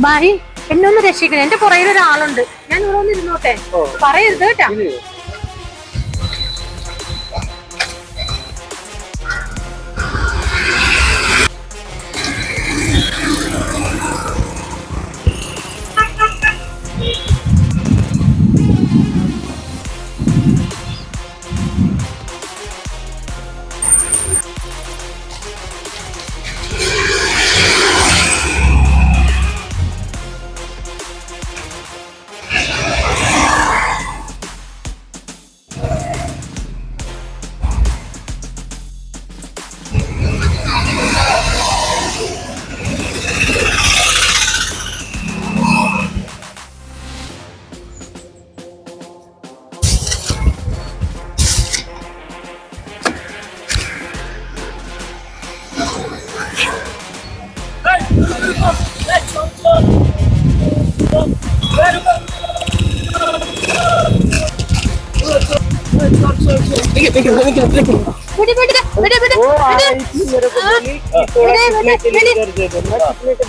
ബായി എന്നെ ഒന്ന് രക്ഷിക്കണം. എന്റെ പുറകിൽ ഒരാളുണ്ട്. ഞാൻ ഇവിടെ ഒന്ന് ഇരുന്നോട്ടെ, പറയരുത് കേട്ടാ.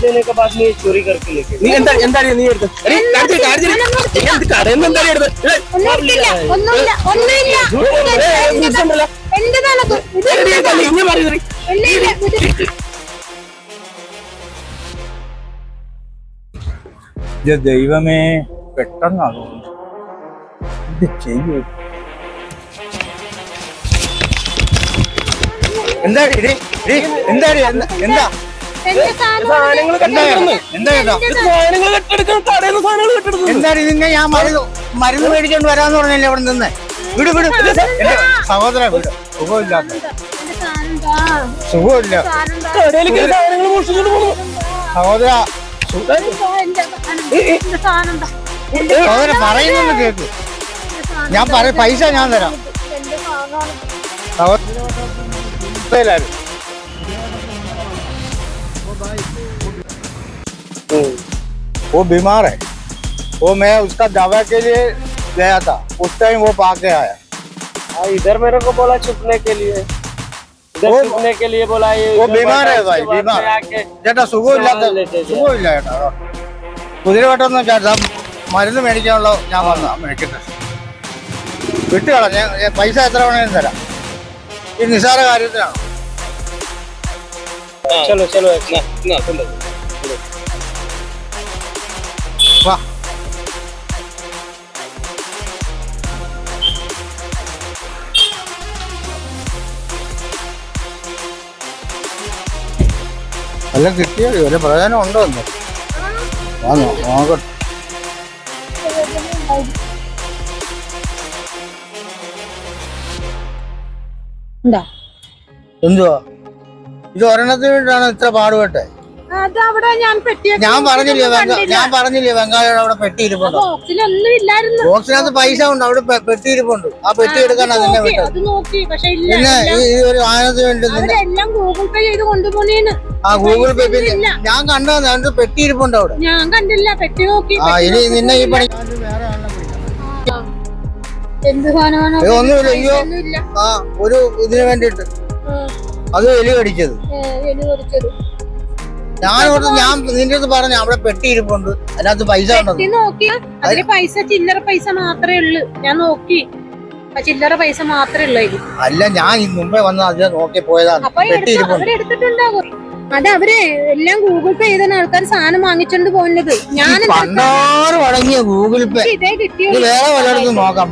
देने के बाद में चोरी करके लेके ദൈവമേ പെട്ടെന്നാണ് ഇത് ചെയ്യൂ. എന്താ എന്താ എന്താ എന്താണ് ഇതിന്റെ ഞാൻ മരുന്ന് മേടിച്ചോണ്ട് വരാന്ന് പറഞ്ഞല്ലേ അവിടെ നിന്ന്. വിട് വിട് സഹോദര വിട്. സുഖമില്ലാത്ത സുഖമില്ല സഹോദര. സഹോദര പറയുന്നത് കേക്ക്. ഞാൻ പൈസ ഞാൻ തരാം. वो बीमार है, वो मैं उसका दवा के लिए गया था, उस टाइम वो पाके आया। इधर मेरे को बोला छुपने के लिए, इधर छुपने के लिए बोला। ये वो बीमार है भाई, बीमार ചേട്ടാ. സുഖമില്ല ചേട്ടാ. കുതിരവട്ടൊന്നും ചേട്ടാ മരുന്ന് മേടിക്കാനുള്ള ഞാൻ വന്നാ മേടിക്കട്ടെ. വിട്ടുകളാം. ഞാൻ പൈസ എത്ര വേണേലും തരാം. ഈ നിസാര കാര്യത്തിനാണ്. चलो चलो വാ. എല്ലാം കിട്ടിയോ? ഒരു പ്രയോജനം ഉണ്ടോ എന്ന് നോക്കട്ടെ. എന്തുവാ ഇത്? ഒരെണ്ണത്തിന് വേണ്ടിയാണ് ഇത്ര പാടുപെട്ടെ. ഞാൻ പറഞ്ഞില്ലേ ബംഗാളിയുടെ അവിടെ പെട്ടി ഇരിപ്പുണ്ട്. ബോക്സിനകത്ത് പൈസ ഉണ്ട്, അവിടെ പെട്ടി ഇരിപ്പുണ്ട്. ആ പെട്ടി എടുക്കാൻ അതിനെ വിട്ടത്. പിന്നെ ഈ ഒരു സാധനത്തിന് വേണ്ടി ആ ഗൂഗിൾ പേ. പിന്നെ ഞാൻ കണ്ടത് അതിന്റെ പെട്ടി ഇരിപ്പുണ്ട് അവിടെ. ഞാൻ കണ്ടില്ല, പെട്ടി നോക്കി. ആ ഇനി നിന്നെ ഈ പണി ഒന്നുമില്ല. അയ്യോ ആ ഒരു ഇതിന് വേണ്ടിട്ട് അത് എലി കടിച്ചത്. ഞാൻ നിന്റെ അടുത്ത് പറഞ്ഞു അവിടെ പെട്ടി ഇരിപ്പുണ്ട്, അതിനകത്ത് പൈസ പൈസ ചില്ലറ പൈസ മാത്രമേ ഉള്ളൂ. ഞാൻ നോക്കി, ചില്ലറ പൈസ മാത്രമേ ഉള്ളൂ. അല്ല ഞാൻ മുമ്പേ വന്ന് അതിനെ നോക്കി പോയതാണ്. പെട്ടി ഇരിപ്പുണ്ട്. എടുത്തിട്ടുണ്ടാകും. അത് അവര് എല്ലാം ഗൂഗിൾ പേ ചെയ്ത ആൾക്കാർ സാധനം വാങ്ങിച്ചോണ്ട് പോകുന്നത്. ഞാൻ പണ്ടാറ് വടങ്ങിയ ഗൂഗിൾ പേ. ഇതേ കിട്ടിയോ? വേറെ വല്ലയിടത്തും നോക്കാം.